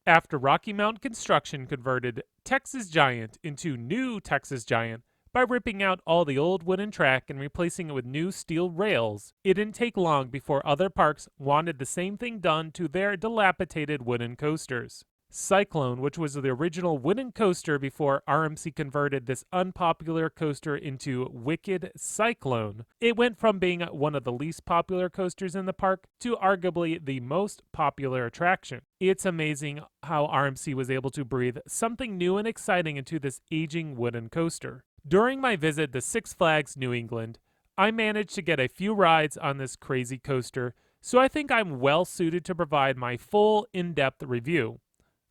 after Rocky Mountain Construction converted Texas Giant into New Texas Giant by ripping out all the old wooden track and replacing it with new steel rails. It didn't take long before other parks wanted the same thing done to their dilapidated wooden coasters. Cyclone, which was the original wooden coaster before RMC converted this unpopular coaster into Wicked Cyclone. It went from being one of the least popular coasters in the park to arguably the most popular attraction. It's amazing how RMC was able to breathe something new and exciting into this aging wooden coaster. During my visit to Six Flags New England, I managed to get a few rides on this crazy coaster, so I think I'm well suited to provide my full in-depth review.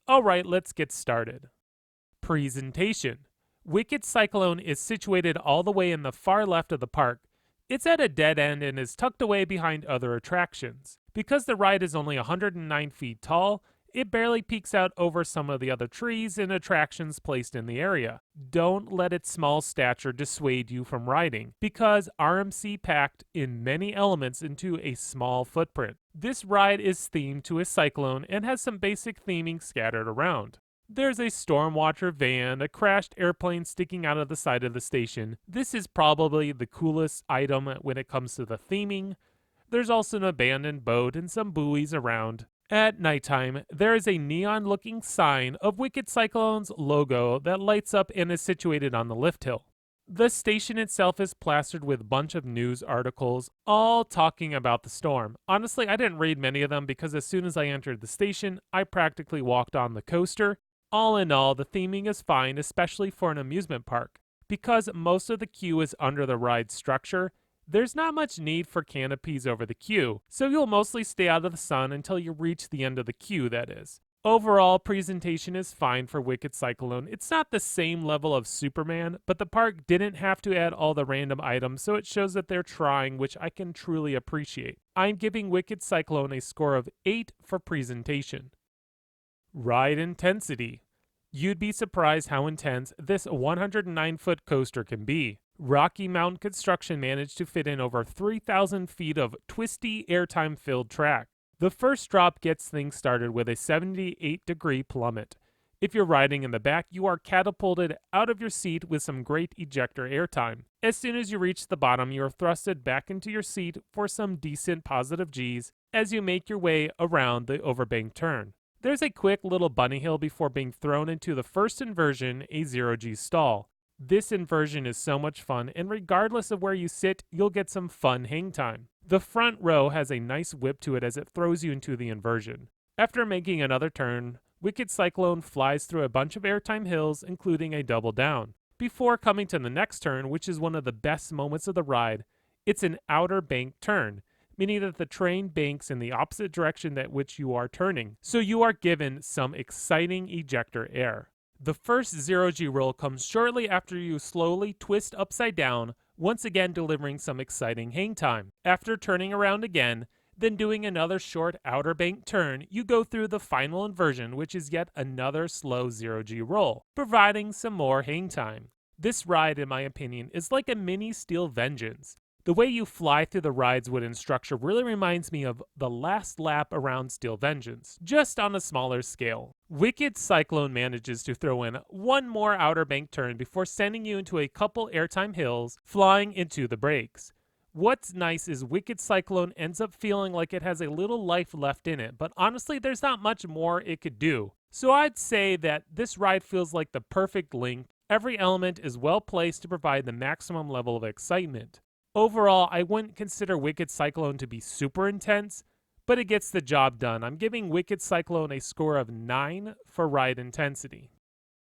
Alright, let's get started. Presentation. Wicked Cyclone is situated all the way in the far left of the park. It's at a dead end and is tucked away behind other attractions. Because the ride is only 109 feet tall, it barely peeks out over some of the other trees and attractions placed in the area. Don't let its small stature dissuade you from riding, because RMC packed in many elements into a small footprint. This ride is themed to a cyclone and has some basic theming scattered around. There's a Stormwatcher van, a crashed airplane sticking out of the side of the station. This is probably the coolest item when it comes to the theming. There's also an abandoned boat and some buoys around. At nighttime, there is a neon-looking sign of Wicked Cyclone's logo that lights up and is situated on the lift hill. The station itself is plastered with a bunch of news articles, all talking about the storm. Honestly, I didn't read many of them because as soon as I entered the station, I practically walked on the coaster. All in all, the theming is fine, especially for an amusement park. Because most of the queue is under the ride structure, there's not much need for canopies over the queue, so you'll mostly stay out of the sun until you reach the end of the queue, that is. Overall, presentation is fine for Wicked Cyclone. It's not the same level of Superman, but the park didn't have to add all the random items, so it shows that they're trying, which I can truly appreciate. I'm giving Wicked Cyclone a score of 8 for presentation. Ride intensity. You'd be surprised how intense this 109-foot coaster can be. Rocky Mountain Construction managed to fit in over 3,000 feet of twisty, airtime-filled track. The first drop gets things started with a 78-degree plummet. If you're riding in the back, you are catapulted out of your seat with some great ejector airtime. As soon as you reach the bottom, you are thrusted back into your seat for some decent positive G's as you make your way around the overbanked turn. There's a quick little bunny hill before being thrown into the first inversion, a 0G stall. This inversion is so much fun, and regardless of where you sit, you'll get some fun hang time. The front row has a nice whip to it as it throws you into the inversion. After making another turn, Wicked Cyclone flies through a bunch of airtime hills, including a double down. Before coming to the next turn, which is one of the best moments of the ride, it's an outer bank turn, meaning that the train banks in the opposite direction that which you are turning, so you are given some exciting ejector air. The first 0G roll comes shortly after you slowly twist upside down, once again delivering some exciting hang time. After turning around again, then doing another short outer bank turn, you go through the final inversion, which is yet another slow 0G roll, providing some more hang time. This ride, in my opinion, is like a mini Steel Vengeance. The way you fly through the ride's wooden structure really reminds me of the last lap around Steel Vengeance, just on a smaller scale. Wicked Cyclone manages to throw in one more outer bank turn before sending you into a couple airtime hills, flying into the brakes. What's nice is Wicked Cyclone ends up feeling like it has a little life left in it, but honestly there's not much more it could do. So I'd say that this ride feels like the perfect length. Every element is well placed to provide the maximum level of excitement. Overall, I wouldn't consider Wicked Cyclone to be super intense, but it gets the job done. I'm giving Wicked Cyclone a score of 9 for ride intensity.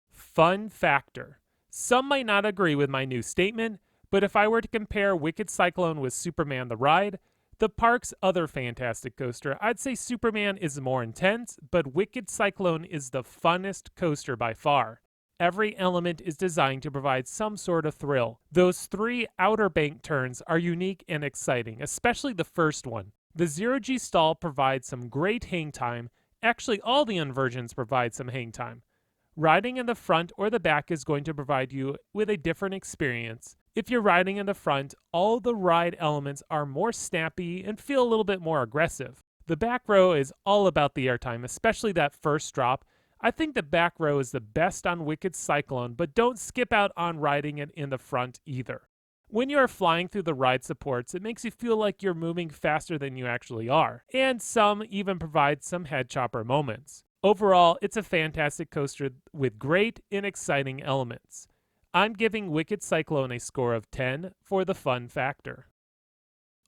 Fun factor. Some might not agree with my new statement, but if I were to compare Wicked Cyclone with Superman the Ride, the park's other fantastic coaster, I'd say Superman is more intense, but Wicked Cyclone is the funnest coaster by far. Every element is designed to provide some sort of thrill. Those 3 outer bank turns are unique and exciting, especially the first one. The 0G stall provides some great hang time. Actually, all the inversions provide some hang time. Riding in the front or the back is going to provide you with a different experience. If you're riding in the front, all the ride elements are more snappy and feel a little bit more aggressive. The back row is all about the airtime, especially that first drop, I think the back row is the best on Wicked Cyclone, but don't skip out on riding it in the front either. When you are flying through the ride supports, it makes you feel like you're moving faster than you actually are, and some even provide some head chopper moments. Overall, it's a fantastic coaster with great and exciting elements. I'm giving Wicked Cyclone a score of 10 for the fun factor.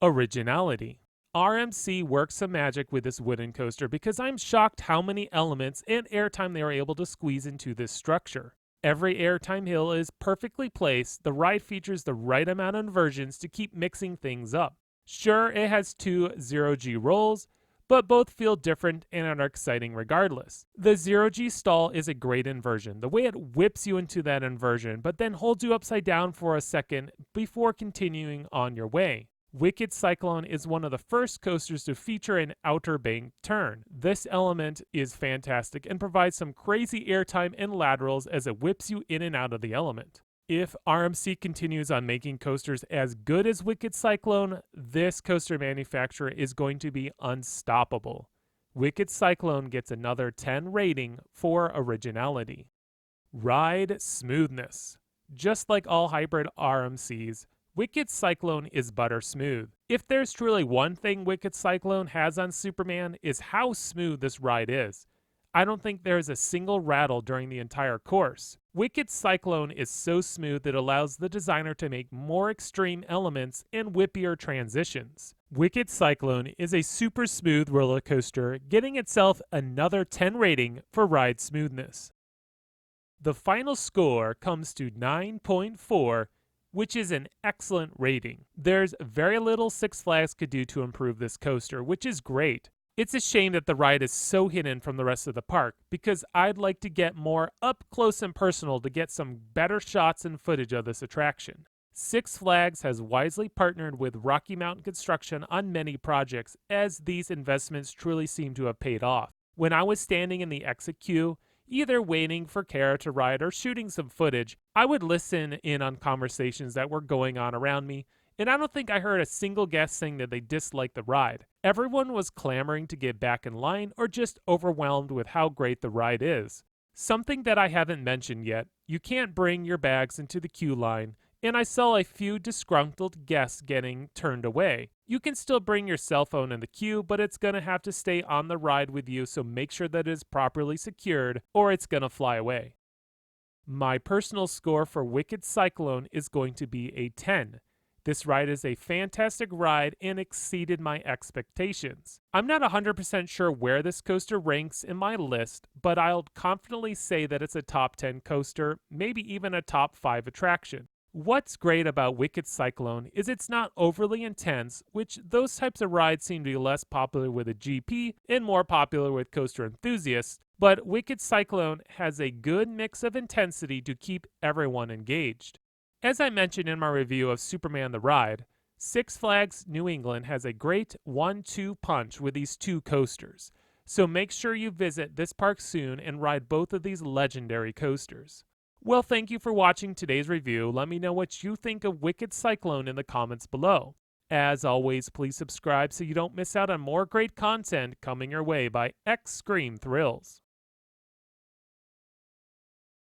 Originality. RMC works some magic with this wooden coaster because I'm shocked how many elements and airtime they were able to squeeze into this structure. Every airtime hill is perfectly placed, the ride features the right amount of inversions to keep mixing things up. Sure, it has two 0G rolls, but both feel different and are exciting regardless. The 0G stall is a great inversion, the way it whips you into that inversion, but then holds you upside down for a second before continuing on your way. Wicked Cyclone is one of the first coasters to feature an outer bank turn. This element is fantastic and provides some crazy airtime and laterals as it whips you in and out of the element. If RMC continues on making coasters as good as Wicked Cyclone, this coaster manufacturer is going to be unstoppable. Wicked Cyclone gets another 10 rating for originality. Ride smoothness. Just like all hybrid RMCs, Wicked Cyclone is butter smooth. If there's truly one thing Wicked Cyclone has on Superman is how smooth this ride is. I don't think there is a single rattle during the entire course. Wicked Cyclone is so smooth it allows the designer to make more extreme elements and whippier transitions. Wicked Cyclone is a super smooth roller coaster, getting itself another 10 rating for ride smoothness. The final score comes to 9.4, which is an excellent rating. There's very little Six Flags could do to improve this coaster, which is great. It's a shame that the ride is so hidden from the rest of the park, because I'd like to get more up close and personal to get some better shots and footage of this attraction. Six Flags has wisely partnered with Rocky Mountain Construction on many projects, as these investments truly seem to have paid off. When I was standing in the exit queue, either waiting for Kara to ride or shooting some footage, I would listen in on conversations that were going on around me, and I don't think I heard a single guest saying that they disliked the ride. Everyone was clamoring to get back in line or just overwhelmed with how great the ride is. Something that I haven't mentioned yet, you can't bring your bags into the queue line, and I saw a few disgruntled guests getting turned away. You can still bring your cell phone in the queue, but it's going to have to stay on the ride with you, so make sure that it is properly secured or it's going to fly away. My personal score for Wicked Cyclone is going to be a 10. This ride is a fantastic ride and exceeded my expectations. I'm not 100% sure where this coaster ranks in my list, but I'll confidently say that it's a top 10 coaster, maybe even a top 5 attraction. What's great about Wicked Cyclone is it's not overly intense, which those types of rides seem to be less popular with a GP and more popular with coaster enthusiasts, but Wicked Cyclone has a good mix of intensity to keep everyone engaged. As I mentioned in my review of Superman the Ride, Six Flags New England has a great 1-2 punch with these two coasters, so make sure you visit this park soon and ride both of these legendary coasters. Well, thank you for watching today's review. Let me know what you think of Wicked Cyclone in the comments below. As always, please subscribe so you don't miss out on more great content coming your way by X Scream Thrills.